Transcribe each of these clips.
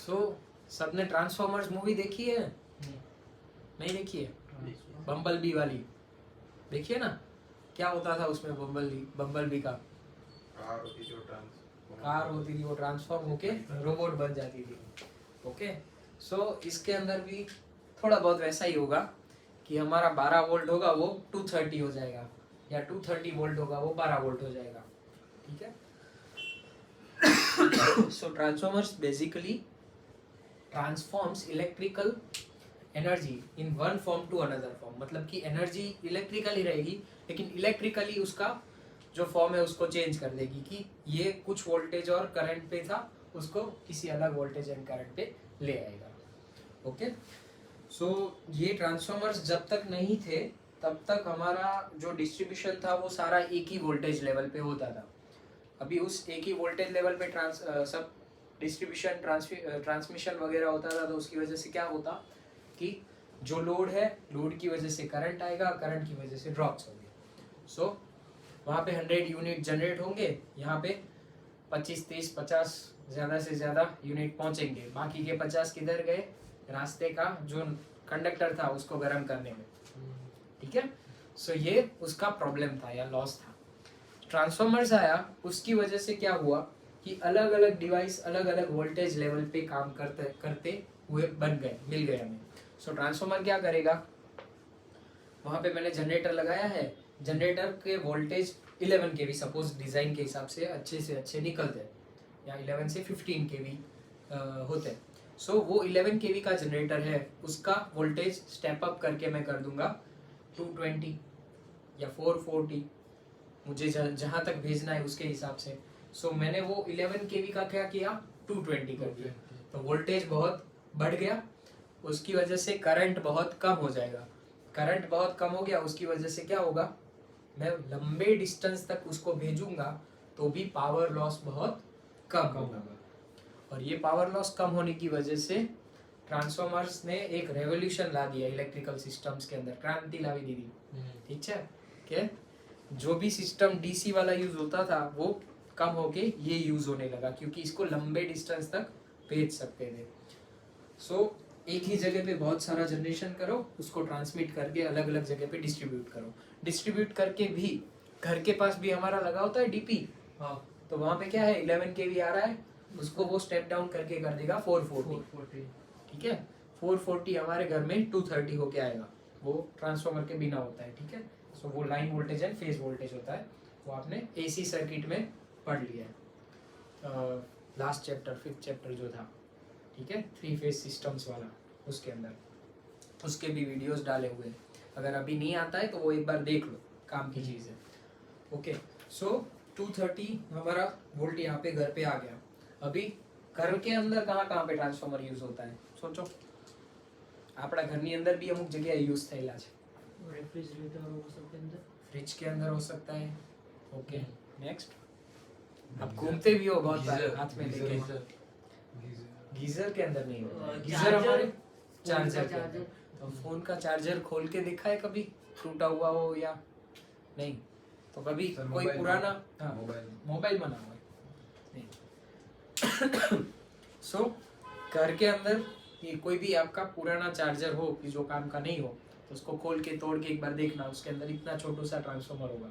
सो सबने transformers movie देखी है? नहीं देखी है? बम्बल बी वाली देखिए ना, क्या होता था उसमें बम्बल बी का कार होती थी, वो ट्रांसफॉर्म होके रोबोट बन जाती थी। ओके, सो इसके अंदर भी थोड़ा बहुत वैसा ही होगा कि हमारा 12 वोल्ट होगा वो 230 हो जाएगा, या 230 वोल्ट होगा वो 12 वोल्ट हो जाएगा। ठीक है। So transformers basically transforms electrical energy in one form to another form, मतलब कि एनर्जी इलेक्ट्रिकल ही रहेगी लेकिन इलेक्ट्रिकली उसका जो फॉर्म है उसको चेंज कर देगी कि ये कुछ वोल्टेज और करंट पे था उसको किसी अलग वोल्टेज एंड करंट पे ले आएगा। ओके, सो ये ट्रांसफॉर्मर्स जब तक नहीं थे तब तक हमारा जो डिस्ट्रीब्यूशन था वो सारा एक ही वोल्टेज लेवल पे होता था। अभी उस एक ही वोल्टेज लेवल पे सब डिस्ट्रीब्यूशन ट्रांसमिशन वगैरह होता था, तो उसकी वजह से क्या होता कि जो लोड है, लोड की वजह से करंट आएगा, करंट की वजह से ड्रॉप्स होंगे। सो वहाँ पे 100 यूनिट जनरेट होंगे, यहाँ पे 25, 30, 50 ज़्यादा से ज़्यादा यूनिट पहुँचेंगे, बाकी के 50 किधर गए? रास्ते का जो कंडक्टर था उसको गर्म करने में। ठीक है, सो ये उसका प्रॉब्लम था या लॉस था। ट्रांसफॉर्मर्स आया, उसकी वजह से क्या हुआ कि अलग अलग डिवाइस अलग अलग वोल्टेज लेवल पे काम करते करते हुए बन गए, मिल गए हमें। सो ट्रांसफॉर्मर क्या करेगा, वहाँ पे मैंने जनरेटर लगाया है, जनरेटर के वोल्टेज 11 kV सपोज डिज़ाइन के हिसाब से अच्छे निकलते हैं, या 11 से 15 kV होते हैं। सो वो 11 kV का जनरेटर है, उसका वोल्टेज स्टेप अप करके मैं कर दूंगा 220 या 440, मुझे जहाँ तक भेजना है उसके हिसाब से। सो मैंने वो 11 kV का क्या किया, 220 कर दिया, तो वोल्टेज बहुत बढ़ गया, उसकी वजह से करंट बहुत कम हो जाएगा। करंट बहुत कम हो गया, उसकी वजह से क्या होगा, मैं लंबे डिस्टेंस तक उसको भेजूंगा तो भी पावर लॉस बहुत कम होगा। और ये पावर लॉस कम होने की वजह से ट्रांसफॉर्मर्स ने एक रेवोल्यूशन ला दिया इलेक्ट्रिकल सिस्टम्स के अंदर, क्रांति ला दी। ठीक है, कि जो भी सिस्टम डीसी वाला यूज होता था वो कम होके ये यूज होने लगा, क्योंकि इसको लंबे डिस्टेंस तक भेज सकते थे। सो एक ही जगह पे बहुत सारा जनरेशन करो, उसको ट्रांसमिट करके अलग अलग जगह पे डिस्ट्रीब्यूट करो, डिस्ट्रीब्यूट करके भी घर के पास भी हमारा लगा होता है डीपी, हाँ, तो वहाँ पे क्या है 11 kV आ रहा है, उसको वो स्टेप डाउन करके कर देगा 440। ठीक है, 440 हमारे घर में 230 होके आएगा, वो ट्रांसफॉर्मर के बिना होता है। ठीक है, सो वो line voltage and phase voltage होता है, वो आपने एसी सर्किट में पढ़ लिया है लास्ट चैप्टर, 5th चैप्टर जो था। ठीक है, 3 फेज सिस्टम्स वाला, उसके अंदर उसके भी वीडियोस डाले हुए हैं, अगर अभी नहीं आता है तो वो एक बार देख लो, काम की चीज़ है। ओके, सो 230 हमारा वोल्ट यहाँ पे घर पे आ गया। अभी घर के अंदर कहाँ पे ट्रांसफॉर्मर यूज होता है सोचो, આપણા ઘરની અંદર भी અમુક જગ્યાએ यूज થયેલા છે, रेफ्रिजरेटर हो सबके अंदर, फ्रिज के अंदर हो सकता है। ओके, नेक्स्ट, आप घूमते भी हो बहुत बार हाथ में लेके, गीजर के अंदर नहीं होता, गीजर हमारे चार्जर के अंदर। तो फोन का चार्जर खोल के देखा है कभी, टूटा हुआ हो या नहीं? तो कभी कोई पुराना मोबाइल बना हुआ है नहीं। सो घर के अंदर ये कोई भी आपका पुराना चार्जर हो कि जो काम का नहीं हो, तो उसको खोल के तोड़ के एक बार देखना, उसके अंदर इतना छोटा सा ट्रांसफॉर्मर होगा।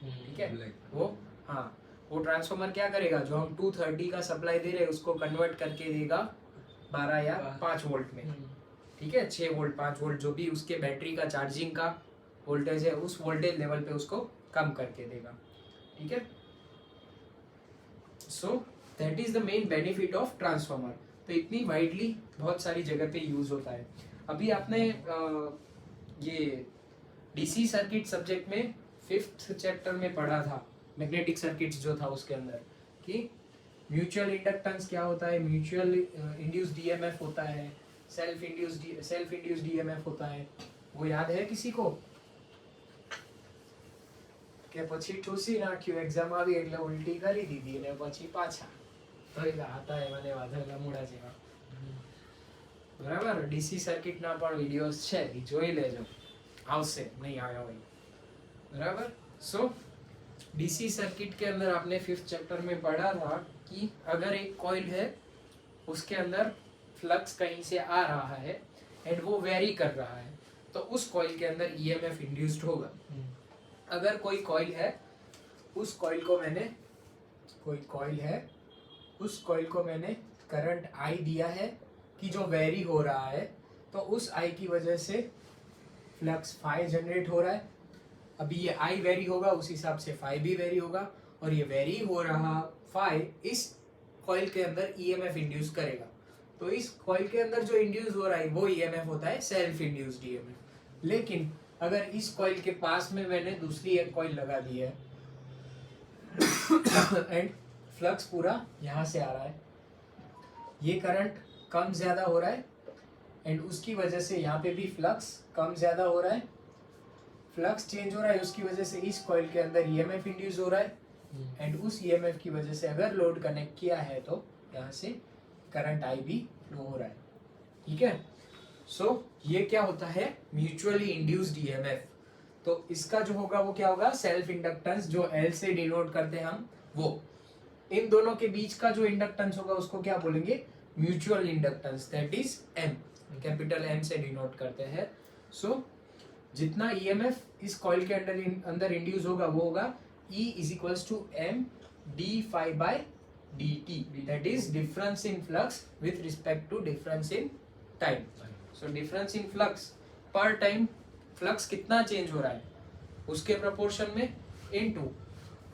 ठीक है, वो हाँ, वो ट्रांसफॉर्मर क्या करेगा, जो हम 230 का सप्लाई दे रहे हैं उसको कन्वर्ट करके देगा 12 या 5 वोल्ट में। ठीक है, 6 वोल्ट 5 वोल्ट जो भी उसके बैटरी का चार्जिंग का वोल्टेज है, उस वोल्टेज लेवल पे उसको कम करके देगा। ठीक है, so that is the main benefit of transformer. तो इतनी वाइडली बहुत सारी जगह पे यूज होता है। अभी आपने ये डीसी सर्किट सब्जेक्ट में 5th चैप्टर में पढ़ा था, मैग्नेटिक सर्किट्स जो था उसके अंदर, कि म्यूचुअल इंडक्टेंस क्या होता है, म्यूचुअल इंड्यूस्ड डीएमएफ होता है, सेल्फ इंड्यूस्ड डीएमएफ होता है। वो याद है किसी को? કે પછી ઠૂસી નાખ્યું, એક્ઝામ આવી એટલે ઉલટી કરી દીધી ને પછી પાછા થયેલા હતા એવા ને વાધેલા મૂળા જેવા। બરાબર, ડીસી સર્કિટ ના પણ વિડિયોઝ છે, એ જોઈ લેજો, આવશે, નહીં આવ્યા હોય। बराबर, सो डीसी सर्किट के अंदर आपने 5th चैप्टर में पढ़ा था कि अगर एक कॉइल है उसके अंदर फ्लक्स कहीं से आ रहा है एंड वो वेरी कर रहा है, तो उस कॉइल के अंदर ईएमएफ इंड्यूस्ड होगा। अगर कोई कॉइल है, उस कॉइल को मैंने उस कॉइल को मैंने करंट आई दिया है कि जो वेरी हो रहा है, तो उस आई की वजह से फ्लक्स फाई जनरेट हो रहा है। अभी ये आई वेरी होगा, उस हिसाब से फाई भी वेरी होगा, और ये वेरी हो रहा फाई इस कॉइल के अंदर ईएमएफ इंड्यूस करेगा। तो इस कॉइल के अंदर जो इंड्यूस हो रहा है वो ईएमएफ होता है सेल्फ इंड्यूस्ड ईएमएफ। लेकिन अगर इस कॉइल के पास में मैंने दूसरी एक कॉइल लगा दी है एंड फ्लक्स पूरा यहाँ से आ रहा है, ये करंट कम ज्यादा हो रहा है एंड उसकी वजह से यहाँ पे भी फ्लक्स कम ज्यादा हो रहा है, फ्लक्स चेंज हो रहा है, उसकी वजह से इस कॉइल के अंदर ईएमएफ इंड्यूस हो रहा है एंड उस ईएमएफ की वजह से अगर लोड कनेक्ट किया है तो यहाँ से करंट आई भी फ्लो हो रहा है। ठीक है, सो ये क्या होता है, म्यूचुअली इंड्यूस्ड ईएमएफ। तो इसका जो होगा वो क्या होगा, सेल्फ इंडक्टेंस, जो एल से डिनोट करते हैं हम वो। इन दोनों के बीच का जो इंडक्टेंस होगा उसको क्या बोलेंगे, mutual inductance, that is M, capital M से डिनोट करते हैं। सो जितना ईएमएफ इस कॉइल के अंदर इंड्यूस होगा वो होगा E is equals to m d phi by dt, that is difference in flux with respect to difference in time. So difference in flux per time, flux कितना चेंज हो रहा है उसके प्रोपोर्शन में into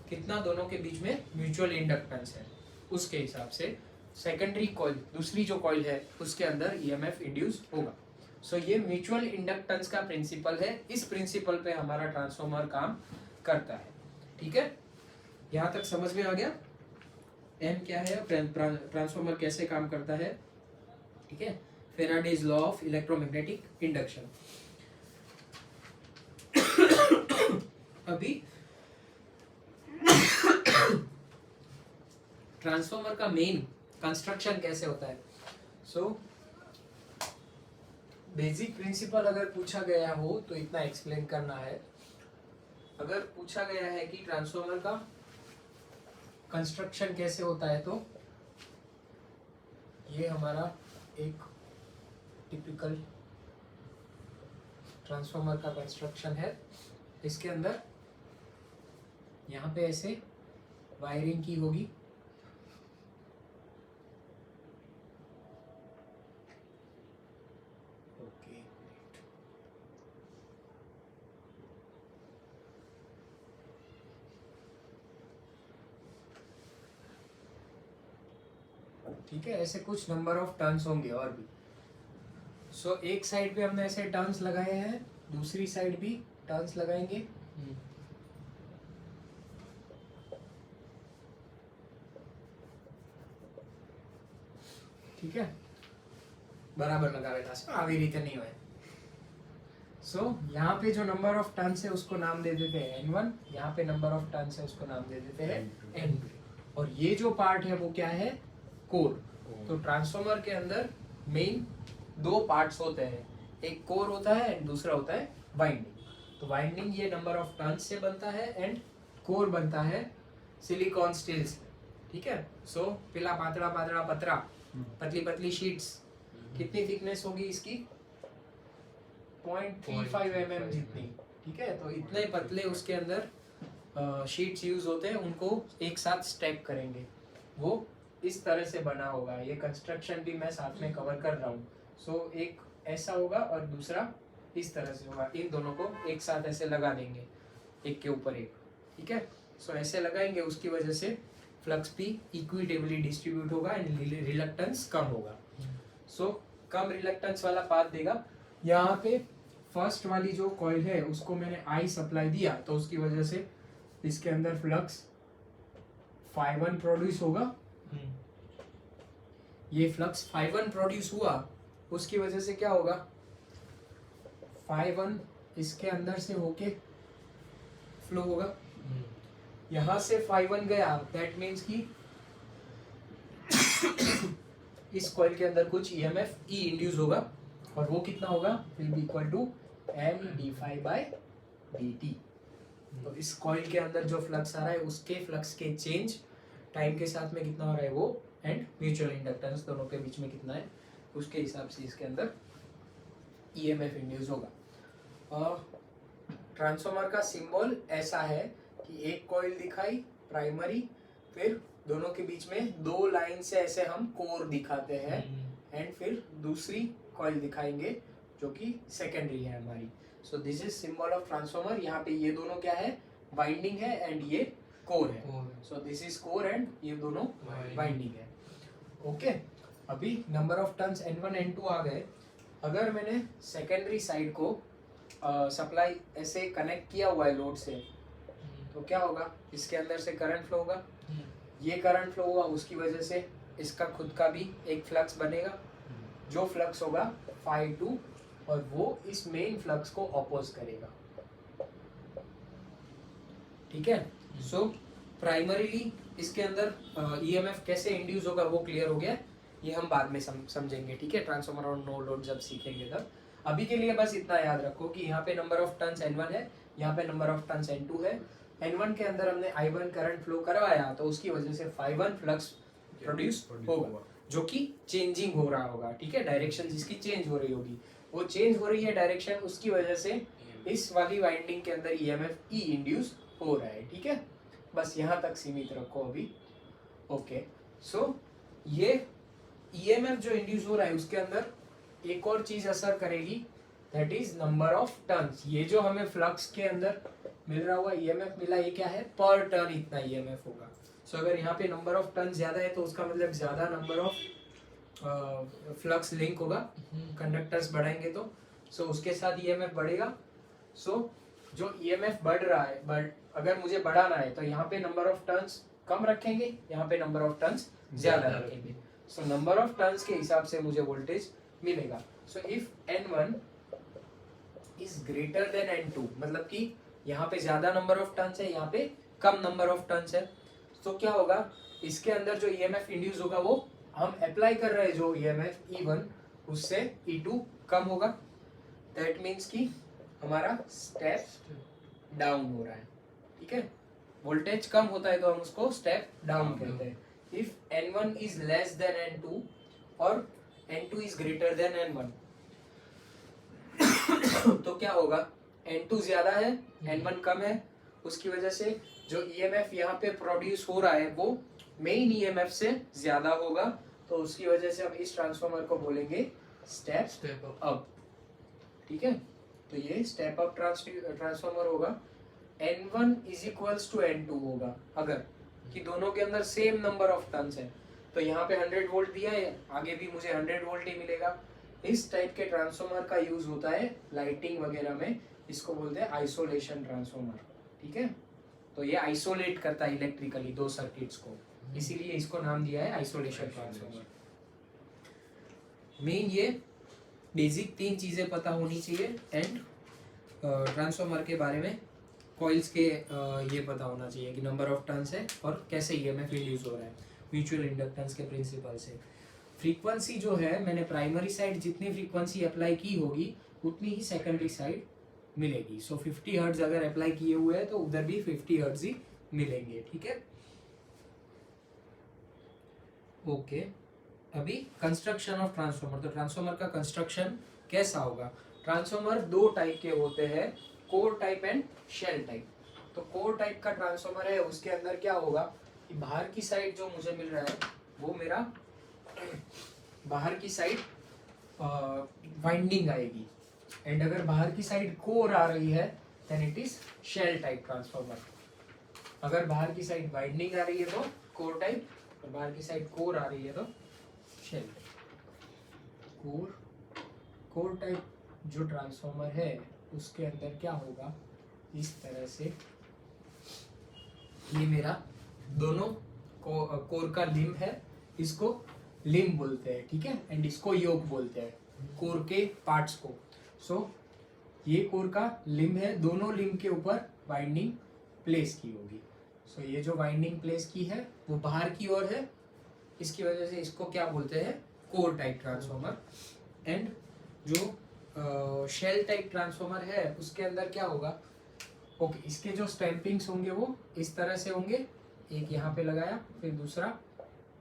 कितना दोनों के बीच में म्यूचुअल इंडक्टेंस है, उसके हिसाब से सेकेंडरी कॉइल, दूसरी जो कॉइल है उसके अंदर ईएमएफ इंड्यूस होगा। सो ये म्यूचुअल इंडक्टेंस का प्रिंसिपल है, इस प्रिंसिपल पे हमारा ट्रांसफॉर्मर काम करता है। ठीक है, यहाँ तक समझ में आ गया एम क्या है, ट्रांसफॉर्मर कैसे काम करता है। ठीक है, Faraday's law of electromagnetic induction. अभी ट्रांसफॉर्मर का मेन कंस्ट्रक्शन कैसे होता है। सो बेसिक प्रिंसिपल अगर पूछा गया हो तो इतना एक्सप्लेन करना है। अगर पूछा गया है कि ट्रांसफॉर्मर का कंस्ट्रक्शन कैसे होता है, तो ये हमारा एक टिपिकल ट्रांसफॉर्मर का कंस्ट्रक्शन है। इसके अंदर यहाँ पे ऐसे वायरिंग की होगी, ठीक है, ऐसे कुछ नंबर ऑफ टर्न्स होंगे और भी। सो एक साइड पे हमने ऐसे टर्न्स लगाए हैं, दूसरी साइड भी टर्न्स लगाएंगे। ठीक है, बराबर लगावेला છે, આવી રીતે नहीं હોય। सो यहाँ पे जो नंबर ऑफ टर्न्स है उसको नाम दे देते हैं n1, यहाँ पे नंबर ऑफ टर्न्स है उसको नाम दे देते हैं n2, और ये जो पार्ट है वो क्या है, कोर। तो ट्रांसफॉर्मर के अंदर मेन दो पार्ट्स होते हैं, एक कोर होता है एंड दूसरा होता है वाइंडिंग। तो वाइंडिंग ये नंबर ऑफ टर्न्स से बनता है एंड कोर बनता है सिलिकॉन स्टील से। ठीक है, सो पिला पातला पातला पतरा, पतली पतली शीट्स, कितनी थिकनेस होगी इसकी, 0.35 mm जितनी। ठीक है, तो इतने पतले उसके अंदर शीट्स यूज होते हैं, उनको एक साथ स्टैक करेंगे, वो इस तरह से बना होगा। ये कंस्ट्रक्शन भी मैं साथ में कवर कर रहा हूँ। सो एक ऐसा होगा और दूसरा इस तरह से होगा, इन दोनों को एक साथ ऐसे लगा देंगे एक के ऊपर एक। ठीक है, सो ऐसे लगाएंगे, उसकी वजह से फ्लक्स भी इक्विटेबली डिस्ट्रीब्यूट होगा एंड रिलक्टेंस कम होगा। सो कम रिलक्टेंस वाला पाथ देगा। यहाँ पे फर्स्ट वाली जो कॉइल है उसको मैंने आई सप्लाई दिया, तो उसकी वजह से इसके अंदर फ्लक्स φ1 प्रोड्यूस होगा। ये फ्लक्स φ1 प्रोड्यूस हुआ, उसकी वजह से क्या होगा, φ1 इसके अंदर से होके फ्लो होगा, यहां से φ1 गया, दैट मीन्स कि इस कॉइल के अंदर कुछ ईएमएफ ई इंड्यूस होगा, और वो कितना होगा, will be equal to m d phi by dt। तो इस कॉइल के अंदर जो फ्लक्स आ रहा है उसके फ्लक्स के चेंज टाइम के साथ में कितना हो रहा है वो, एंड म्यूचुअल इंडक्टेंस दोनों के बीच में कितना है उसके हिसाब से इसके अंदर ईएमएफ इंड्यूस होगा। ट्रांसफार्मर का सिंबल ऐसा है कि एक कॉइल दिखाई प्राइमरी, फिर दोनों के बीच में दो लाइन से ऐसे हम कोर दिखाते हैं, एंड फिर दूसरी कॉइल दिखाएंगे जो कि सेकेंडरी है हमारी। So this is symbol of transformer. यहाँ पे ये दोनों क्या है, वाइंडिंग है, एंड ये कोर है। So this is core and ये दोनों वाइंडिंग है। ओके, अभी number of turns N1 N2 आ गए। अगर मैंने सेकेंडरी साइड को सप्लाई ऐसे कनेक्ट किया हुआ है लोड से, तो क्या होगा, इसके अंदर से करंट फ्लो होगा। ये करंट फ्लो हुआ, उसकी वजह से इसका खुद का भी एक फ्लक्स बनेगा, जो फ्लक्स होगा phi2, और वो इस मेन फ्लक्स को अपोज करेगा। ठीक है। सो प्राइमरीली इसके अंदर ईएमएफ कैसे इंड्यूस होगा वो क्लियर हो गया। ये हम बाद में समझेंगे। ठीक है, ट्रांसफार्मर और नो लोड जब सीखेंगे तब। अभी के लिए बस इतना याद रखो कि यहाँ पे नंबर ऑफ टर्न्स N1 है, यहाँ पे नंबर ऑफ टर्न्स N2 है। N1 के अंदर हमने I1 करंट फ्लो करवाया, तो उसकी वजह से phi1 फ्लक्स प्रोड्यूस होगा, जो कि चेंजिंग हो रहा होगा। ठीक है, डायरेक्शन जिसकी चेंज हो रही होगी, वो चेंज हो रही है डायरेक्शन, उसकी वजह से इस वाली वाइंडिंग के अंदर ईएमएफ ई इंड्यूस हो रहा है। ठीक है, बस यहाँ तक सीमित रखो अभी। ओके, सो ये ईएमएफ जो इंड्यूस हो रहा है उसके अंदर एक और चीज असर करेगी, that is number of turns. ये जो हमें फ्लक्स के अंदर मिल रहा हुआ ईएमएफ मिला, ये क्या है, पर टर्न इतना ईएमएफ होगा। सो अगर यहाँ पे नंबर ऑफ टर्न ज्यादा है तो उसका मतलब ज्यादा नंबर ऑफ फ्लक्स लिंक होगा, कंडक्टर्स बढ़ाएंगे तो सो उसके साथ ईएमएफ बढ़ेगा। सो जो ईएमएफ बढ़ रहा है, बट अगर मुझे बढ़ाना है तो यहाँ पे नंबर ऑफ टर्न्स कम रखेंगे, यहाँ पे नंबर ऑफ टर्न्स ज्यादा रखेंगे। सो नंबर ऑफ टर्न्स के हिसाब से मुझे वोल्टेज मिलेगा। So if N1 is greater than N2, मतलब कि यहाँ पे ज्यादा नंबर ऑफ टर्न्स है, यहाँ पे कम नंबर ऑफ टर्न्स है, तो क्या होगा, इसके अंदर जो ईएमएफ इंड्यूस होगा वो हम अप्लाई कर रहे हैं जो ईएमएफ E1 उससे E2 कम होगा। दैट मीन्स कि हमारा स्टेप डाउन हो रहा है। ठीक है, वोल्टेज कम होता है तो हम उसको स्टेप डाउन कहते हैं। If N1 is less than N2 और N2 is greater than N1 तो क्या होगा, N2 ज्यादा है, N1 कम है, उसकी वजह से जो ईएमएफ यहाँ पे प्रोड्यूस हो रहा है वो मेन ईएमएफ से ज्यादा होगा, तो उसकी वजह से हम इस ट्रांसफार्मर को बोलेंगे स्टेप अप। ठीक है, तो ये स्टेप अप ट्रांसफार्मर होगा। N1 is equals to N2 होगा अगर कि दोनों के अंदर सेम नंबर ऑफ टर्न्स है, तो यहाँ पे 100 वोल्ट दिया है, आगे भी मुझे 100 वोल्ट ही मिलेगा। इस टाइप के ट्रांसफार्मर का यूज होता है लाइटिंग वगैरह में, इसको बोलते हैं आइसोलेशन ट्रांसफार्मर। ठीक है, तो ये आइसोलेट करता है इलेक्ट्रिकली दो सर्किट्स को, इसीलिए इसको नाम दिया है आइसोलेशन ट्रांसफार्मर। मेन ये बेसिक 3 चीजें पता होनी चाहिए, एंड ट्रांसफार्मर के बारे में कॉइल्स के ये पता होना चाहिए कि नंबर ऑफ टर्न्स है और कैसे ईएमएफ इंड्यूस हो रहा है म्यूचुअल इंडक्टेंस के प्रिंसिपल से। फ्रीक्वेंसी जो है, मैंने प्राइमरी साइड जितनी फ्रीक्वेंसी अप्लाई की होगी उतनी ही सेकेंडरी साइड मिलेगी। सो 50 हर्ट्ज अगर अप्लाई किए हुए हैं तो उधर भी 50 हर्ट्ज ही मिलेंगे। ठीक है, ओके। अभी कंस्ट्रक्शन ऑफ ट्रांसफार्मर, तो ट्रांसफार्मर का कंस्ट्रक्शन कैसा होगा। ट्रांसफार्मर 2 टाइप के होते हैं, core type and shell type. तो कोर टाइप का ट्रांसफार्मर है, उसके अंदर क्या होगा कि बाहर की साइड जो मुझे मिल रहा है वो मेरा बाहर की साइड वाइंडिंग आएगी, एंड अगर बाहर की साइड कोर आ रही है then it is shell type transformer. अगर बाहर की साइड वाइंडिंग आ रही है तो कोर टाइप, और बाहर की साइड कोर आ रही है तो शेल टाइप। कोर टाइप जो ट्रांसफार्मर है उसके अंदर क्या होगा, इस तरह से ये मेरा दोनों कोर का लिम्ब है, इसको लिम्ब बोलते हैं। ठीक है, एंड इसको योक बोलते हैं, कोर के पार्ट्स को। सो ये कोर का लिम्ब है, दोनों लिम्ब के ऊपर वाइंडिंग प्लेस की होगी। सो ये जो वाइंडिंग प्लेस की है वो बाहर की ओर है, इसकी वजह से इसको क्या बोलते हैं, कोर टाइप ट्रांसफार्मर। एंड जो शेल टाइप ट्रांसफार्मर है उसके अंदर क्या होगा, ओके, इसके जो स्टैंपिंग्स होंगे वो इस तरह से होंगे, एक यहाँ पे लगाया, फिर दूसरा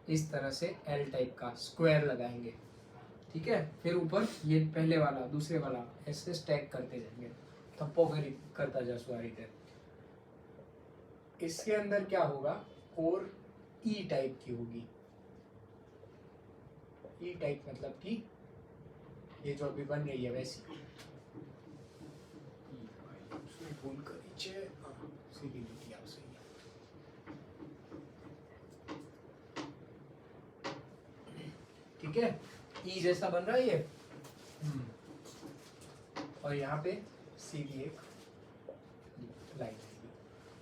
इस तरह से एल टाइप का स्क्वायर लगाएंगे, ठीक है, फिर ऊपर ये पहले वाला दूसरे वाला ऐसे स्टैक करते जाएंगे, थप्पो करता जा आ रीते। इसके अंदर क्या होगा, कोर ई टाइप की होगी। ई टाइप मतलब कि ये जो अभी बन रही है वैसी। भूल कर नीचे सीधी लिखी आप सही है। ठीक है, ई जैसा बन रहा है ये, और यहाँ पे सीधी एक लाइन आएगी।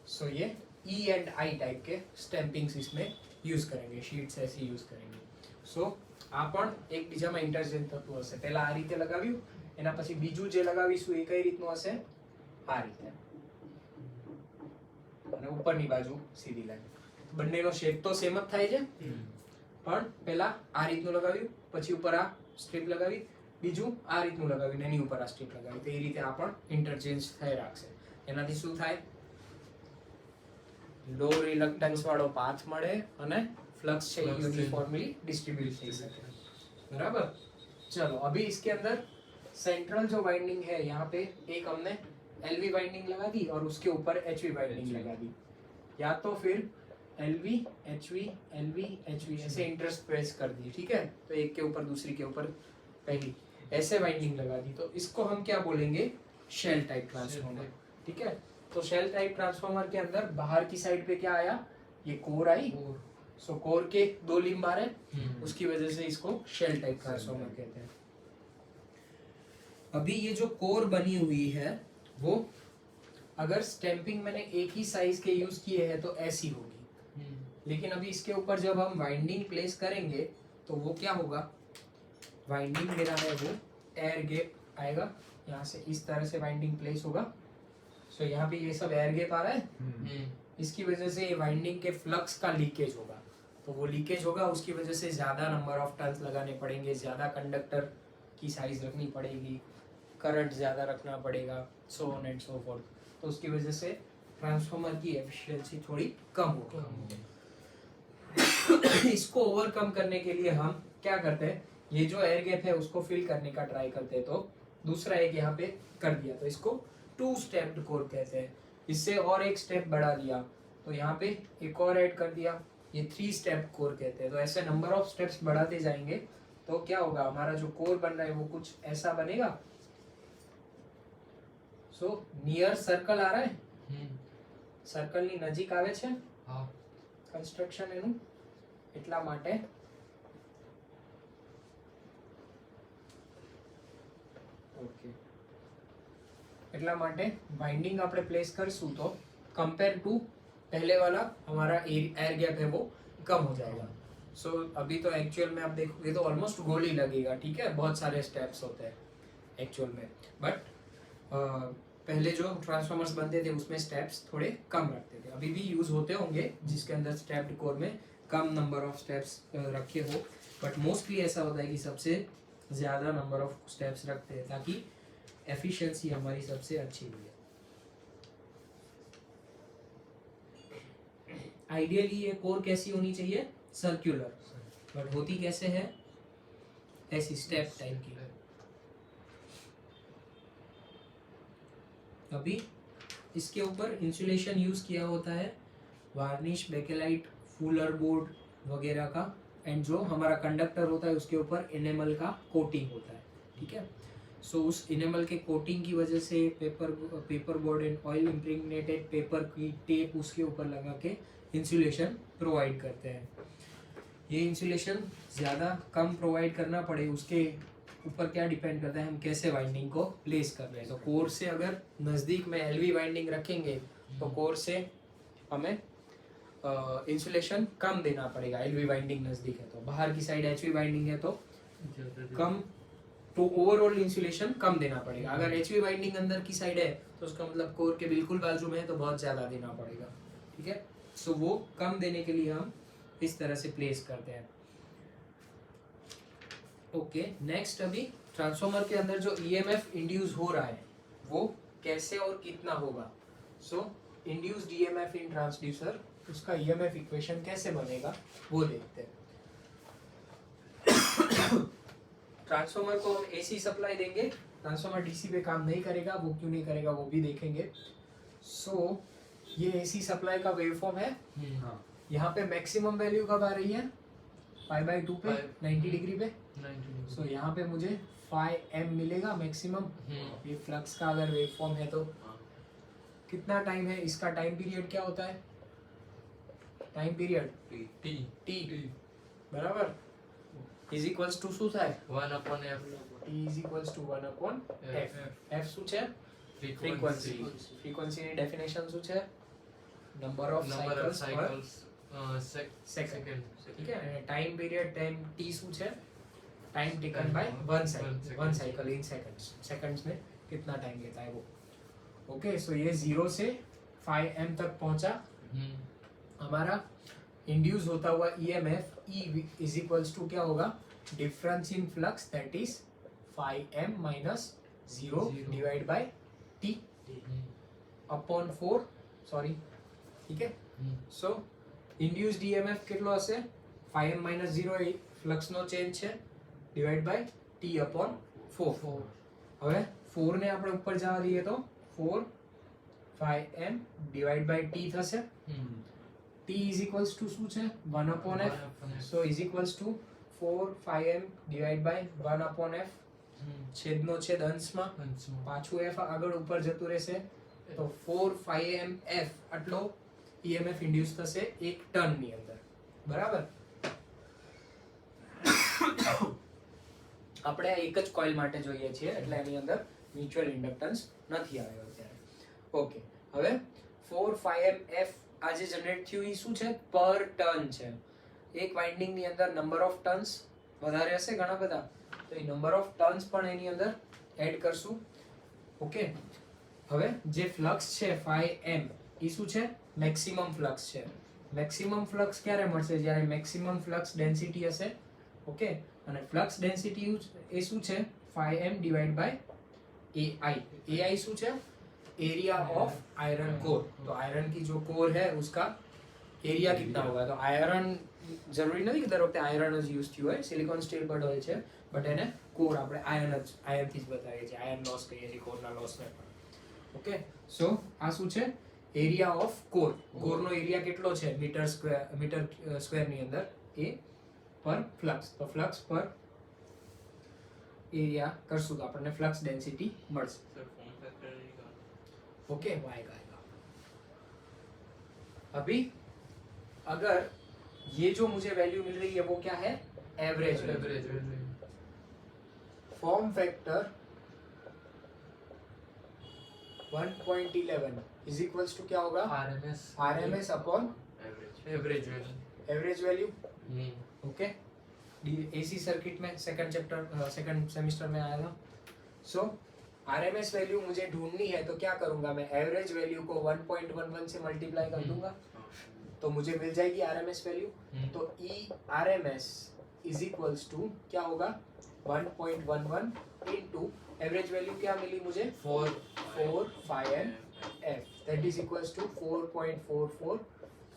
सो ये ई एंड आई टाइप के स्टैम्पिंग्स इसमें यूज करेंगे, शीट्स ऐसी यूज करेंगे। सो આ પણ એકબીજામાં ઇન્ટરચેન્જ થતું હશે। પહેલા આ રીતે લગાવ્યું, એના પછી બીજું જે લગાવીશું એ કઈ રીતનું હશે, આ રીતે, અને ઉપરની બાજુ સીધી લાઈન। બંનેનો શેપ તો સેમ જ થાય છે, પણ પહેલા આ રીતનું લગાવ્યું, પછી ઉપર આ સ્ટ્રીપ લગાવી, બીજું આ રીતનું લગાવીને એની ઉપર આ સ્ટ્રીપ લગાવી, તો એ રીતે આ પણ ઇન્ટરચેન્જ થઈ રાખશે। એનાથી શું થાય, લો રિલક્ટન્સ વાળો પાથ મળે અને फ्लक्स से यूनिफॉर्मली डिस्ट्रीब्यूट થઈ શકે। बराबर, चलो अभी इसके अंदर सेंट्रल जो वाइंडिंग है यहाँ पे एक हमने एलवी वाइंडिंग लगा दी और उसके ऊपर एचवी वाइंडिंग लगा दी, या तो फिर एलवी एचवी ऐसे इंटरस्पेस कर दी। ठीक है, तो एक के ऊपर दूसरी के ऊपर पहली ऐसे वाइंडिंग लगा दी, तो इसको हम क्या बोलेंगे, शेल टाइप ट्रांसफॉर्मर। ठीक है, तो शेल टाइप ट्रांसफॉर्मर के अंदर बाहर की साइड पे क्या आया, ये कोर आई। सो कोर के दो लिम्ब आ रहे, उसकी वजह से इसको शेल टाइप ट्रांसफॉर्मर कहते हैं। अभी ये जो कोर बनी हुई है वो अगर स्टैंपिंग मैंने एक ही साइज के यूज किए हैं तो ऐसी होगी, लेकिन अभी इसके ऊपर जब हम वाइंडिंग प्लेस करेंगे तो वो क्या होगा, वाइंडिंग मेरा है वो एयर गैप आएगा, यहाँ से इस तरह से वाइंडिंग प्लेस होगा। सो यहाँ पे ये सब एयर गैप आ रहा है, इसकी वजह से वाइंडिंग के फ्लक्स का लीकेज होगा, तो वो लीकेज होगा, उसकी वजह से ज़्यादा नंबर ऑफ टर्न्स लगाने पड़ेंगे, ज़्यादा कंडक्टर की साइज रखनी पड़ेगी, करंट ज़्यादा रखना पड़ेगा, so on and so fourth. तो उसकी वजह से ट्रांसफॉर्मर की एफिशिएंसी थोड़ी कम होगी। इसको ओवरकम करने के लिए हम क्या करते हैं, ये जो एयर गैप है उसको फिल करने का ट्राई करते हैं, तो दूसरा एक यहाँ पे कर दिया, तो इसको टू स्टेप्ड कोर कहते हैं। इससे और एक स्टेप बढ़ा दिया तो यहाँ पे एक और ऐड कर दिया, ये 3 स्टेप कोर कहते हैं। तो ऐसे नंबर ऑफ स्टेप्स बढ़ाते जाएंगे तो क्या होगा, हमारा जो कोर बन रहा है वो कुछ ऐसा बनेगा। सो नियर सर्कल आ रहा है, सर्कल ની નજીક આવે છે કન્સ્ટ્રક્શન એનું, એટલા માટે ઓકે, એટલા માટે બાઇન્ડિંગ આપણે પ્લેસ કરશું તો कंपेयर टू पहले वाला हमारा एयर गैप है वो कम हो जाएगा। सो अभी तो एक्चुअल में आप देखोगे तो ऑलमोस्ट गोल ही लगेगा। ठीक है, बहुत सारे स्टेप्स होते हैं एक्चुअल में, बट पहले जो ट्रांसफॉर्मर्स बनते थे उसमें स्टेप्स थोड़े कम रखते थे, अभी भी यूज होते होंगे जिसके अंदर स्टेप्ड कोर में कम नंबर ऑफ स्टेप्स रखे हो, बट मोस्टली ऐसा होता है कि सबसे ज़्यादा नंबर ऑफ स्टेप्स रखते हैं ताकि एफिशिएंसी हमारी सबसे अच्छी हुई है। आइडियली ये कोर कैसी होनी चाहिए, सर्कुलर, बट होती कैसे है, ऐसी स्टेप टाइप की। अभी इसके ऊपर इंसुलेशन यूज किया होता है, वार्निश, बेकेलाइट, फूलर बोर्ड वगैरह का, एंड जो हमारा कंडक्टर होता है उसके ऊपर एनेमल का कोटिंग होता है। ठीक है, सो उस इनेमल के कोटिंग की वजह से paper board and oil impregnated paper की टेप उसके ऊपर लगा के इंसुलेशन प्रोवाइड करते हैं। ये इंसुलेशन ज़्यादा कम प्रोवाइड करना पड़े उसके ऊपर क्या डिपेंड करता है, हम कैसे वाइंडिंग को प्लेस कर रहे हैं। तो कोर से अगर नज़दीक में एलवी वाइंडिंग रखेंगे तो कोर से हमें इंसुलेशन कम देना पड़ेगा, एलवी वाइंडिंग नज़दीक है तो। बाहर की साइड एचवी वाइंडिंग है तो कम, तो ओवरऑल इंसुलेशन कम देना पड़ेगा। अगर एचवी वाइंडिंग अंदर की साइड है तो उसका मतलब कोर के बिल्कुल बाजू में है तो बहुत ज़्यादा देना पड़ेगा। ठीक है, सो वो कम देने के लिए हम इस तरह से प्लेस करते हैं। ओके, नेक्स्ट अभी ट्रांसफॉर्मर के अंदर जो ईएमएफ इंड्यूस हो रहा है वो कैसे और कितना होगा। सो इंड्यूस्ड ईएमएफ इन ट्रांसड्यूसर, उसका ईएमएफ इक्वेशन कैसे बनेगा वो देखते हैं। ट्रांसफार्मर को हम एसी सप्लाई देंगे, ट्रांसफार्मर डीसी पे काम नहीं करेगा, वो क्यों नहीं करेगा वो भी देखेंगे। सो ये एसी सप्लाई का वेवफॉर्म है। हाँ यहाँ पे मैक्सिमम वैल्यू कब आ रही है, 5/2 पे 90 डिग्री पे। 90 सो यहाँ पे मुझे 5m मिलेगा मैक्सिमम। ये फ्लक्स का अगर वेवफॉर्म है तो कितना टाइम है इसका, टाइम पीरियड क्या होता है, टाइम पीरियड t बराबर इज इक्वल्स टू શું થાય 1/f t is equals to 1/f f શું છે ફ્રીક્વન્સી, ફ્રીક્વન્સીની ડેફિનેશન શું છે, નંબર ઓફ સાયકલ્સ પર સેકન્ડ, ठीक है। અને ટાઈમ પીરિયડ ટાઈમ t શું છે, time taken by one cycle in seconds, seconds में कितना टाइम लेता है वो। ओके सो ये 0 से 5m तक पहुंचा। हमारा इंड्यूस होता हुआ EMF E is equals to क्या होगा, difference in flux that is 5m minus 0 divide by t upon 4 sorry, ठीक है। सो इंड्यूस्ड ईएमएफ કેટલો હશે, 5m માઇનસ 0 એ ફ્લક્સ નો ચેન્જ છે डिवाइड बाय t अपॉन 4। હવે 4 ને આપણે ઉપર જવા દઈએ તો 4 5m डिवाइड बाय t થશે। t इज इक्वल्स टू શું છે 1 upon f, so is equals to 4 5m divide by 1 upon f, છેદનો છેદ અંશમાં પાછું f આગળ ઉપર જતું રહેશે તો 4 5m f આટલો ईएमएफ ઇન્ડ્યુસ થશે 1 ટન ની અંદર, બરાબર। આપણે એક જ કોઇલ માટે જોઈએ છીએ એટલે એની અંદર મ્યુચ્યુઅલ ઇન્ડક્ટન્સ નથી આવ્યો અત્યારે। ઓકે હવે 4 5mf આ જે જનરેટ થયું એ શું છે, પર ટર્ન છે। એક વાઇન્ડિંગ ની અંદર નંબર ઓફ ટર્ન્સ વધારે હશે ઘણા બધા, તો એ નંબર ઓફ ટર્ન્સ પણ એની અંદર એડ કરશું। ઓકે હવે જે ફ્લક્સ છે 5m એ શું છે, મેક્સિમમ ફ્લક્સ છે। મેક્સિમમ ફ્લક્સ ક્યારે મળશે, જ્યારે મેક્સિમમ ફ્લક્સ ડેન્સિટી હશે। ઓકે અને ફ્લક્સ डेंसिटी એ શું છે 5m divide bye ai। ai શું છે, एरिया ऑफ आयरन कोर। तो आयरन की जो कोर है उसका एरिया कितना होगा, तो आयरन जरूरी नहीं कि દર વખતે આયરન જ યુઝ થયું હોય, સિલિકોન સ્ટીલ પણ હોય છે, બટ એને કોર આપણે આયર્ન થી જ બતાવીએ છીએ, આયર્ન લોસ કહીએ છીએ કોરના લોસને પણ। ઓકે સો આ શું છે, એરિયા ઓફ કોર, કોરનો એરિયા કેટલો છે મીટર સ્ક્વેર ની અંદર એ पर फ्लक्स, तो फ्लक्स पर एरिया करશું તો આપણને फ्लक्स डेंसिटी મળશે। ओके वो आएगा। अभी अगर ये जो मुझे वैल्यू मिल रही है वो क्या है, average form factor 1.11 is equals to क्या होगा, RMS upon average value. Okay AC circuit में सेकंड सेमेस्टर में आया था। सो आरएमएस वैल्यू मुझे ढूंढनी है तो क्या करूंगा, मैं एवरेज वैल्यू को 1.11 से मल्टीप्लाई कर दूंगा तो मुझे मिल जाएगी आरएमएस वैल्यू। तो ई आरएमएस इज इक्वल्स टू क्या होगा 1.11 इनटू एवरेज वैल्यू क्या मिली मुझे 4 5m f, that is equals to 4.44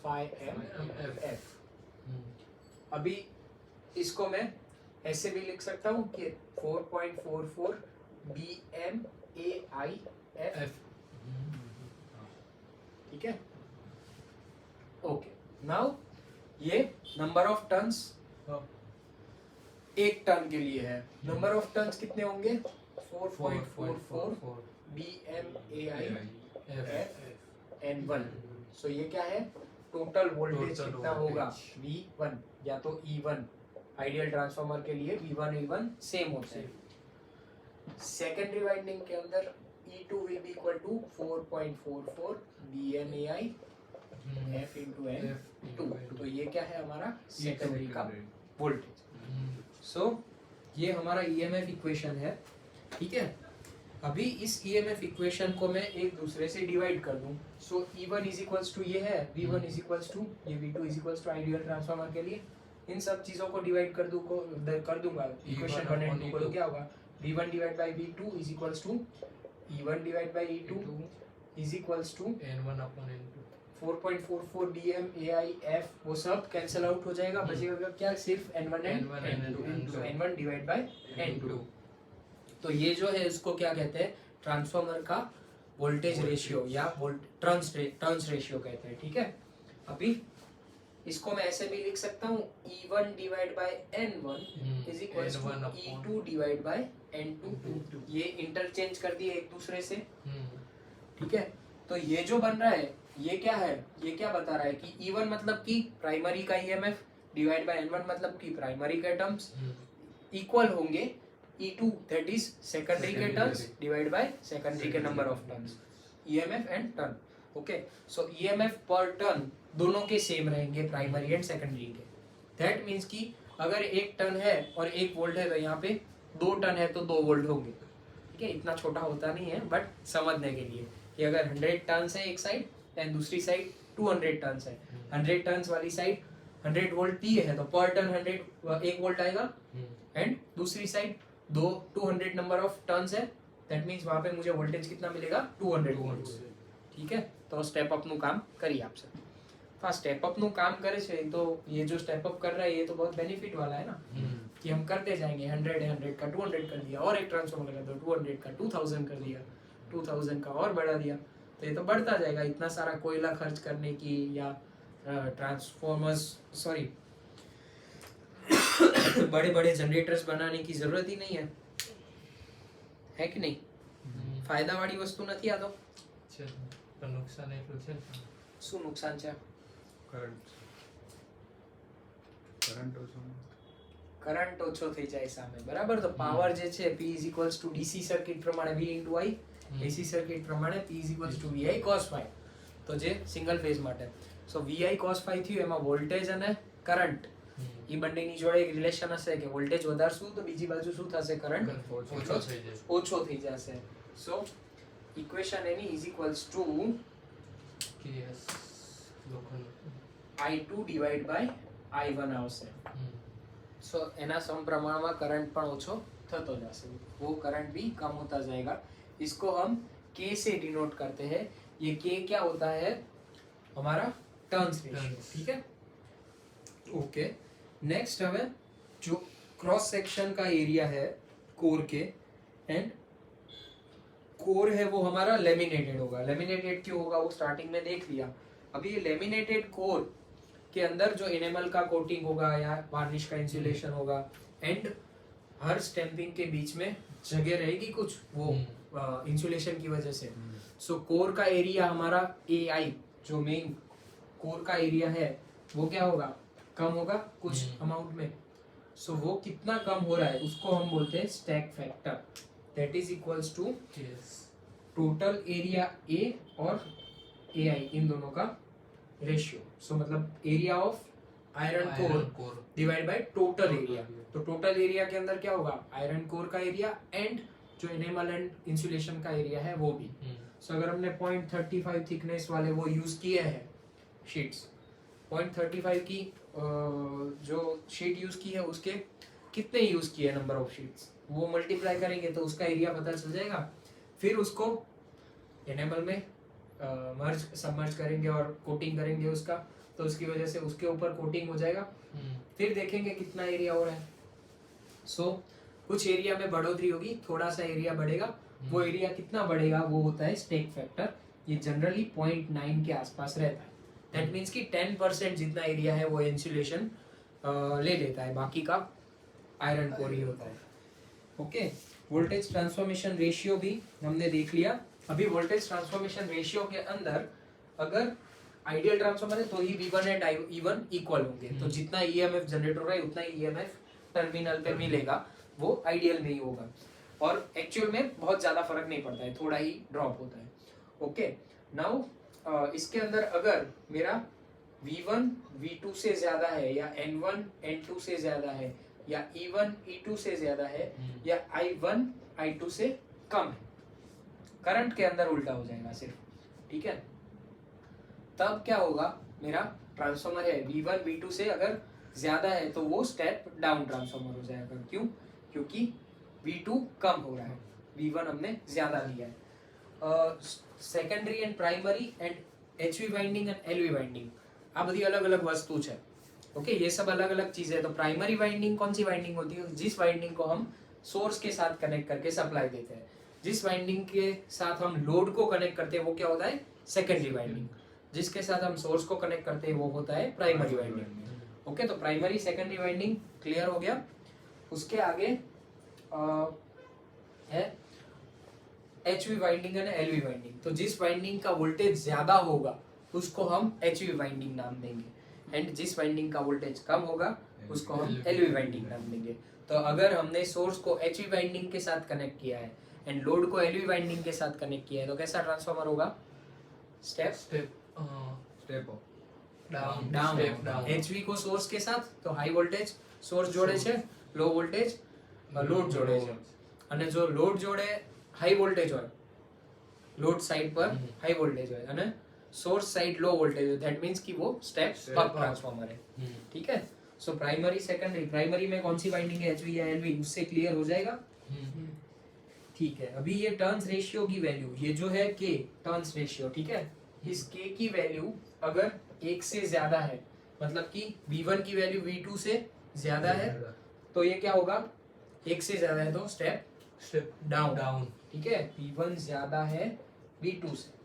5m f। अभी इसको मैं ऐसे भी लिख सकता हूँ कि 4.44 BMAIF, ठीक है। ओके नाउ ये नंबर ऑफ टर्न्स एक टर्न के लिए है, नंबर ऑफ टर्न्स कितने होंगे 4.44 BMAIF N1। सो ये क्या है, टोटल वोल्टेज कितना होगा V1 या तो E1, आइडियल ट्रांसफार्मर के लिए V1 E1 सेम होते हैं। सेकेंडरी वाइंडिंग के अंदर E2 will be equal to 4.44 BMAI F into N2। तो ये क्या है हमारा सेकेंडरी का वोल्टेज। सो ये हमारा EMF इक्वेशन है, ठीक है। अभी इस EMF इक्वेशन को मैं एक दूसरे से डिवाइड कर दूं। सो E1 इज इक्वल्स टू ये है, V1 इज इक्वल्स टू ये, V2 is equals to ideal transformer के लिए इन सब चीजों को डिवाइड कर दूंगा इक्वेशन 1 और 2 को, तो क्या होगा V1 divide by V2 is equals to E1 divide by E2 is equals to N1 upon N2 4.44 dm AIF वो सब कैंसिल आउट हो जाएगा, बचेगा क्या सिर्फ N1 एंड N2, तो N1 डिवाइड बाय N2। तो ये जो है इसको क्या कहते हैं, ट्रांसफार्मर का वोल्टेज रेशियो या टर्न्स रेशियो कहते हैं, ठीक है। अभी इसको मैं ऐसे भी लिख सकता हूँ E1 divide by N1 is equals to E2 divide by N2। ये इंटरचेंज कर दिए एक दूसरे से, ठीक है। तो ये जो बन रहा है ये क्या है, ये क्या बता रहा है कि E1 मतलब कि प्राइमरी का EMF डिवाइड बाय N1 मतलब कि प्राइमरी के टर्म्स इक्वल होंगे E2 दैट इज सेकेंडरी के टर्म्स डिवाइड बाय सेकेंडरी के number of turns, EMF and turn. Okay, so EMF पर टर्न दोनों के सेम रहेंगे, प्राइमरी एंड सेकेंडरी के। दैट मीन्स कि अगर 1 टन है और 1 वोल्ट है तो यहाँ पे 2 टन है तो 2 वोल्ट होंगे, ठीक है। इतना छोटा होता नहीं है बट समझने के लिए कि अगर 100 टन है एक साइड एंड दूसरी साइड 200 टन है, 100 टन वाली साइड 100 वोल्ट दिए है तो पर टन 1 वोल्ट आएगा, एंड दूसरी साइड 200 नंबर ऑफ टर्न्स है, दैट मीन्स वहाँ पे मुझे वोल्टेज कितना मिलेगा 200 वोल्ट्स, ठीक है। तो स्टेप अप નું કામ કરી આપશે। हाँ, स्टेप अप નું काम करे છે तो ये जो स्टेप अप कर रहा है ये तो बहुत बेनिफिट वाला है ना, कि हम करते जाएंगे 100 का 200 कर दिया, और एक ट्रांसफॉर्मर लगा तो 200 का 2000 कर दिया, 2000 का और बढ़ा दिया, तो ये तो बढ़ता जाएगा। इतना सारा कोयला खर्च करने की या ट्रांसफॉर्मर्स बड़े बड़े जनरेटर्स बनाने की जरूरत ही नहीं है कि नहीं। फायदा वाली वस्तु નથી આ તો પણ નુકસાન એટલું છે ને। શું નુકસાન છે? કરંટ ઓછો થઈ જાય સામે, બરાબર। તો પાવર જે છે P = DC સર્કિટ પ્રમાણે V * I, AC સર્કિટ પ્રમાણે P = VI cos phi, તો જે સિંગલ ફેઝ માટે સો VI cos phi થયું, એમાં વોલ્ટેજ અને કરંટ એ બંનેની જોડે એક રિલેશન હશે કે વોલ્ટેજ વધારશું તો બીજી બાજુ શું થશે, કરંટ ઓછો થઈ જશે। સો ઇક્વેશન એની = K S I2 divide by I1 આવશે। सो एना समप्रमाण में करंट पण ओछो थतो जासे, वो करंट भी कम होता जाएगा। इसको हम K से डिनोट करते हैं। ये K क्या होता है, हमारा टर्न्स रेशियो, ठीक है। ओके, नेक्स्ट हमें जो क्रॉस सेक्शन का एरिया है कोर के, एंड कोर है वो हमारा लेमिनेटेड होगा। लेमिनेटेड क्यों होगा वो स्टार्टिंग में देख लिया। अभी ये लेमिनेटेड कोर के अंदर जो एनेमल का कोटिंग होगा या वार्निश का इंसुलेशन होगा, एंड हर स्टैंपिंग के बीच में जगह रहेगी कुछ वो इंसुलेशन की वजह से। सो कोर का एरिया हमारा AI जो मेन कोर का एरिया है वो क्या होगा, कम होगा कुछ अमाउंट में। सो वो कितना कम हो रहा है उसको हम बोलते हैं stack factor, that is equals to total area A और AI इन दोनों का रेशियो। सो मतलब area of iron core divide by total area. तो टोटल एरिया के अंदर क्या होगा, आयरन कोर का एरिया एंड जो एनेमल एंड इंसुलेशन का एरिया है वो भी। सो अगर हमने 0.35 थिकनेस वाले वो यूज किए हैं शीट्स, 0.35 की जो शीट यूज की है उसके कितने यूज किए नंबर ऑफ शीट्स, वो मल्टीप्लाई करेंगे तो उसका एरिया पता चल जाएगा। फिर उसको एनेमल में सबमर्ज करेंगे और कोटिंग करेंगे उसका, तो उसकी वजह से उसके ऊपर कोटिंग हो जाएगा। फिर देखेंगे कितना एरिया हो रहा है। सो कुछ एरिया में बढ़ोतरी होगी, थोड़ा सा एरिया बढ़ेगा, वो एरिया कितना बढ़ेगा वो होता है स्टेक फैक्टर। ये जनरली 0.9 के आसपास रहता है। दैट मीन्स कि 10% जितना एरिया है वो इंसुलेशन ले लेता है, बाकी का आयरन कोर ही होता है। ओके, वोल्टेज ट्रांसफॉर्मेशन रेशियो भी हमने देख लिया। अभी वोल्टेज ट्रांसफॉर्मेशन रेशियो के अंदर अगर आइडियल ट्रांसफॉर्मर है तो ही V1 एंड E1 इक्वल होंगे, तो जितना EMF जनरेट हो रहा है उतना ही EMF टर्मिनल पे मिलेगा, वो आइडियल में ही होगा। और एक्चुअल में बहुत ज्यादा फर्क नहीं पड़ता है, थोड़ा ही ड्रॉप होता है। ओके, नाउ इसके अंदर अगर मेरा V1 V2 से ज्यादा है, या N1 N2 से ज्यादा है, या E1 E2 से ज्यादा है, या I1 I2 से कम है, करंट के अंदर उल्टा हो जाएगा सिर्फ, ठीक है। तब क्या होगा, मेरा ट्रांसफॉर्मर है V1 V2 से अगर ज्यादा है तो वो स्टेप डाउन ट्रांसफॉर्मर हो जाएगा। क्यों? क्योंकि V2 कम हो रहा है, V1 हमने ज्यादा लिया है। Secondary and primary and HV winding અને LV વાઇન્ડિંગ આ બધી अलग अलग वस्तु है। ओके, ये सब अलग अलग चीजें हैं। तो प्राइमरी वाइंडिंग कौन सी वाइंडिंग होती है? जिस वाइंडिंग को हम सोर्स के साथ कनेक्ट करके सप्लाई देते हैं। जिस वाइंडिंग के साथ हम लोड को कनेक्ट करते हैं वो क्या होता है? Secondary winding. जिसके साथ हम सोर्स को कनेक्ट करते हैं वो होता है प्राइमरी वाइंडिंग। ओके, तो प्राइमरी सेकेंडरी वाइंडिंग क्लियर हो गया। उसके आगे है HV वाइंडिंग है ना LV वाइंडिंग। तो जिस वाइंडिंग का वोल्टेज ज्यादा होगा उसको हम HV वाइंडिंग नाम देंगे, एंड जिस वाइंडिंग का वोल्टेज कम होगा उसको हम LV वाइंडिंग नाम देंगे। तो अगर हमने सोर्स को HV वाइंडिंग के साथ कनेक्ट किया है एंड लोड को LV वाइंडिंग के साथ कनेक्ट किया है तो कैसा ट्रांसफार्मर होगा? Step step down. Down. HV को सोर्स के साथ तो हाई वोल्टेज सोर्स जोड़े છે, લો વોલ્ટેજ લોડ જોડે છે, અને જો લોડ જોડે હાઈ વોલ્ટેજ હોય, લોડ સાઈડ પર હાઈ વોલ્ટેજ હોય અને सोर्स साइड लो वोल्टेज है, दैट मींस कि वो स्टेप अप ट्रांसफार्मर है। ठीक है, सो प्राइमरी सेकेंडरी, प्राइमरी में कौन सी वाइंडिंग है? HV या LV, उससे क्लियर हो जाएगा। ठीक है, अभी ये टर्न्स रेशियो की वैल्यू, ये जो है K टर्न्स रेशियो, ठीक है, इस K की वैल्यू अगर 1 से ज्यादा है, मतलब कि V1 की वैल्यू V2 से ज्यादा है तो ये क्या होगा? 1 से ज्यादा है तो स्टेप डाउन। ठीक है, V1 ज्यादा है V2 से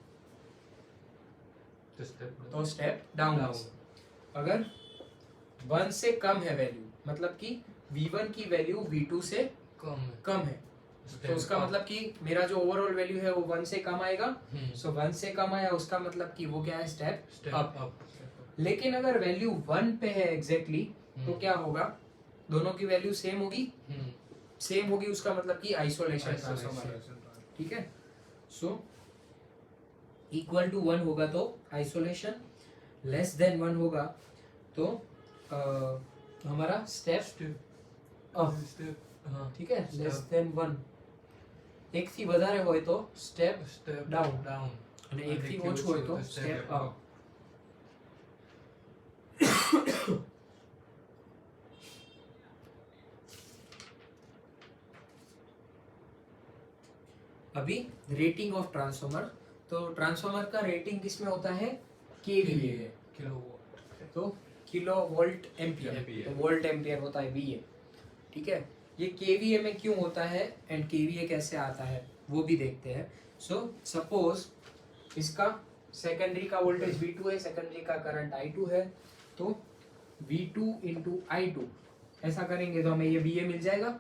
तो स्टेप डाउन। अगर 1 से कम है वैल्यू, मतलब कि V1 की वैल्यू V2 से कम है तो उसका मतलब कि मेरा जो ओवरऑल वैल्यू है वो 1 से कम आएगा। सो 1 से कम आया उसका मतलब कि वो क्या है? Step up. लेकिन अगर वैल्यू 1 पे है एग्जैक्टली तो क्या होगा? दोनों की वैल्यू सेम होगी। सेम होगी उसका मतलब कि आइसोलेशन ट्रांसफार्मर है। ठीक है, सो इक्वल टू 1 होगा तो आइसोलेशन, लेस देन 1 होगा तो हमारा स्टेप अप। ठीक है, लेस देन 1, एक થી વધારે હોય તો સ્ટેપ ડાઉન અને એક થી ઓછું હોય તો સ્ટેપ અપ। अभी रेटिंग ऑफ ट्रांसफार्मर, तो ट्रांसफार्मर का रेटिंग किसमें होता है? केवीए, तो किलो वोल्ट एम्पियर, तो वोल्ट एम्पियर होता है VA। ठीक है, ये केवीए में क्यों होता है एंड केवीए कैसे आता है वो भी देखते हैं। सो सपोज इसका सेकेंडरी का वोल्टेज V2 है, सेकेंडरी का करंट I2 है, तो V2 इंटू I2 ऐसा करेंगे तो हमें ये VA मिल जाएगा।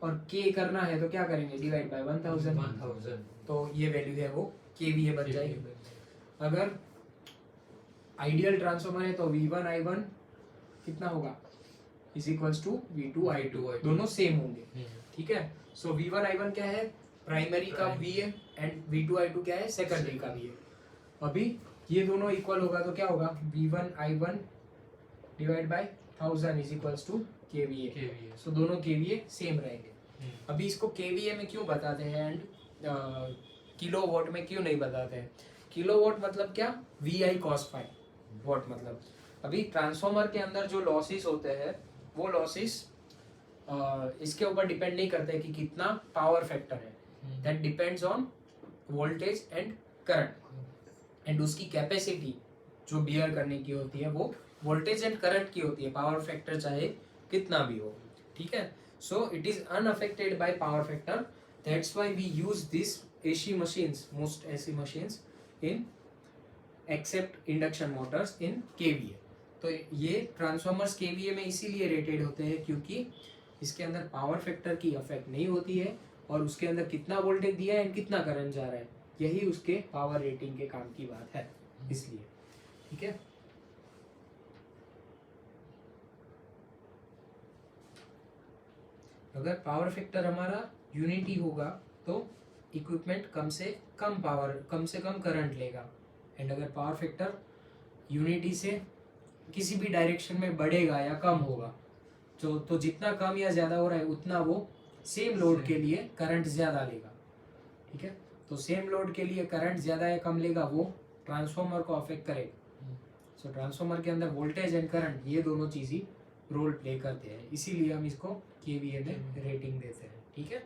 और K करना है तो क्या करेंगे? डिवाइड बाय 1000, तो ये वैल्यू है वो KVA बन जाएगी। अगर आइडियल ट्रांसफार्मर है तो V1 I1 कितना होगा? Is equals to V2 I2, दोनों सेम होंगे। ठीक है, सो V1 I1 क्या है? प्राइमरी का VA एंड V2 I2 क्या है? सेकेंडरी का VA। अभी ये दोनों इक्वल होगा तो क्या होगा? V1 I1 divide by 1000 is equals to KVA। So दोनों KVA सेम रहेंगे। अभी इसको KVA में क्यों बताते हैं एंड किलोवाट में क्यों नहीं बताते हैं? किलोवाट मतलब क्या? VI cos phi। वॉट मतलब अभी ट्रांसफार्मर के अंदर जो लॉसेस होते हैं वो लॉसेस इसके ऊपर डिपेंड नहीं करते कि कितना पावर फैक्टर है, that depends on voltage and current, and उसकी कैपेसिटी जो बियर करने की होती है वो वोल्टेज एंड करंट की होती है, पावर फैक्टर चाहे कितना भी हो। ठीक है, so it is unaffected by power factor, that's why we use this AC machines, most AC machines in except induction motors in KVA। तो ये ट्रांसफार्मर्स KVA में इसीलिए रेटेड होते हैं क्योंकि इसके अंदर पावर फैक्टर की अफेक्ट नहीं होती है और उसके अंदर कितना वोल्टेज दिया है एंड कितना करंट जा रहा है, यही उसके पावर रेटिंग के काम की बात है, इसलिए। ठीक है, अगर पावर फैक्टर हमारा यूनिटी होगा तो इक्विपमेंट कम से कम पावर, कम से कम करंट लेगा, एंड अगर पावर फैक्टर यूनिटी से किसी भी डायरेक्शन में बढ़ेगा या कम होगा तो जितना कम या ज़्यादा हो रहा है उतना वो सेम लोड के लिए करंट ज़्यादा लेगा। ठीक है, तो सेम लोड के लिए करंट ज़्यादा या कम लेगा वो ट्रांसफार्मर को अफेक्ट करेगा। सो ट्रांसफार्मर के अंदर वोल्टेज एंड करंट ये दोनों चीज़ ही रोल प्ले करते हैं, इसीलिए हम इसको KVA में रेटिंग देते हैं। ठीक है।